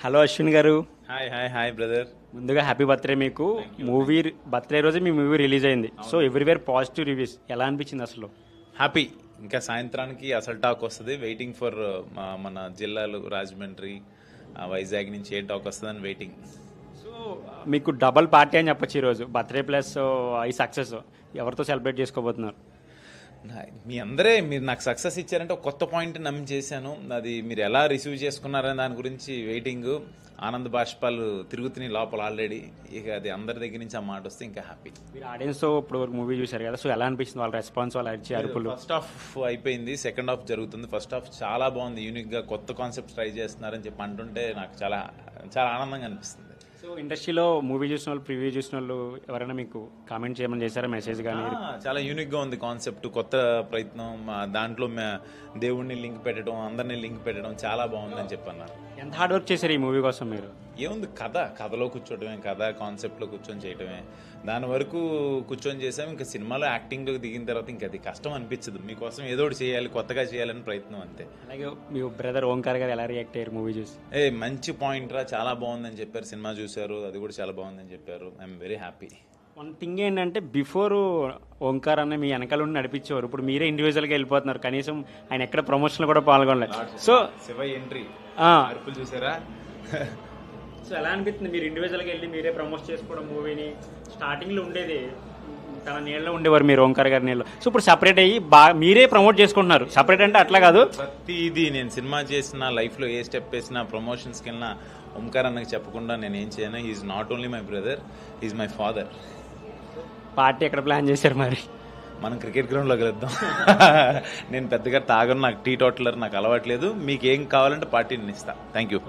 Hello Ashwin గారు, hi hi hi brother. ముందుగా happy birthday మీకు. మూవీ బర్త్డే రోజే మీ మూవీ రిలీజ్ అయింది. So everywhere positive reviews. ఎలా అనిపించింది అసలు? హ్యాపీ. ఇంకా సాయంత్రానికి అసలు టాక్ వస్తుంది. వెయిటింగ్ ఫర్ మన జిల్లాలు రాజమండ్రి, వైజాగ్ నుంచి ఏ టాక్ వస్తుందని వెయిటింగ్. సో మీకు డబల్ పార్టీ అని చెప్పొచ్చు ఈరోజు. బర్త్డే ప్లస్ ఈ సక్సెస్ ఎవరితో సెలబ్రేట్ చేసుకోబోతున్నారు? మీ అందరే మీరు నాకు సక్సెస్ ఇచ్చారంటే ఒక కొత్త పాయింట్ నమ్మి చేశాను. అది మీరు ఎలా రిసీవ్ చేసుకున్నారనే దాని గురించి వెయిటింగ్. ఆనంద్ బాష్పాలు తిరుగుతున్నాయి లోపల ఆల్రెడీ. ఇక అది అందరి దగ్గర నుంచి ఆ మాట వస్తే ఇంకా హ్యాపీ. మీరు ఆడియన్స్తో ఇప్పుడు మూవీ చూశారు కదా, సో ఎలా అనిపిస్తుంది వాళ్ళ రెస్పాన్స్, వాళ్ళ అరిచే అరుపులు? ఫస్ట్ హాఫ్ అయిపోయింది, సెకండ్ హాఫ్ జరుగుతుంది. ఫస్ట్ హాఫ్ చాలా బాగుంది, యూనిక్గా కొత్త కాన్సెప్ట్స్ ట్రై చేస్తున్నారని చెప్పి అంటుంటే నాకు చాలా చాలా ఆనందంగా అనిపిస్తుంది. సో ఇండస్ట్రీలో మూవీ చూసిన వాళ్ళు, ప్రివ్యూ చూసిన వాళ్ళు ఎవరైనా మీకు కామెంట్ చేయమని చేశారా? మెసేజ్ కానీ? చాలా యూనిక్గా ఉంది కాన్సెప్ట్, కొత్త ప్రయత్నం. దాంట్లో దేవుడిని లింక్ పెట్టడం, అందరినీ లింక్ పెట్టడం చాలా బాగుందని చెప్పన్నారు. ఎంత హార్డ్ వర్క్ చేశారు ఈ మూవీ కోసం మీరు? ఏముంది, కథలో కూర్చోవడమే, కాన్సెప్ట్లో కూర్చొని చేయటమే. దాని వరకు కూర్చొని చేసాం. ఇంకా సినిమాలో యాక్టింగ్లోకి దిగిన తర్వాత ఇంకా అది కష్టం అనిపించదు. మీకోసం ఏదో ఒకటి చేయాలి, కొత్తగా చేయాలని ప్రయత్నం అంతే. అలాగే మీ బ్రదర్ ఓంకార్ గారు ఎలా రియాక్ట్ అయ్యారు మూవీ చూసి? మంచి పాయింట్ రా, చాలా బాగుందని చెప్పారు. సినిమా చూశారు, అది కూడా చాలా బాగుందని చెప్పారు. I'm very happy. One thing ఏంటంటే, బిఫోర్ ఓంకార్ అనే మీ వెనకాల ఉండి నడిపించేవారు. ఇప్పుడు మీరే ఇండివిజువల్గా వెళ్ళిపోతున్నారు. కనీసం ఆయన ఎక్కడ ప్రమోషన్ కూడా పాల్గొనలేదు. సో శివ ఎంట్రీ చూసారా? సో ఎలా అనిపిస్తుంది మీరు ఇండివిజువల్గా వెళ్ళి మీరే ప్రమోట్ చేసుకోవడం మూవీని? స్టార్టింగ్లో ఉండేది తన నీళ్ళలో ఉండేవారు మీరు, ఓంకార్ గారి నీళ్ళు. సో ఇప్పుడు సపరేట్ అయ్యి మీరే ప్రమోట్ చేసుకుంటున్నారు. సపరేట్ అంటే అట్లా కాదు, ప్రతిదీ నేను సినిమా చేసిన లైఫ్లో ఏ స్టెప్ వేసినా, ప్రమోషన్స్కి వెళ్ళినా ఓంకార్ అన్నకి చెప్పకుండా నేను ఏం చేయను. He's not only my brother, he's my father. Party ఎక్కడ ప్లాన్ చేశారు మరి? మనం క్రికెట్ గ్రౌండ్లో కలుద్దాం. నేను పెద్దగా తాగను, నాకు టీ టోటలర్ నాకు అలవాట్లేదు. మీకు ఏం కావాలంటే పార్టీని ఇస్తా. Thank you.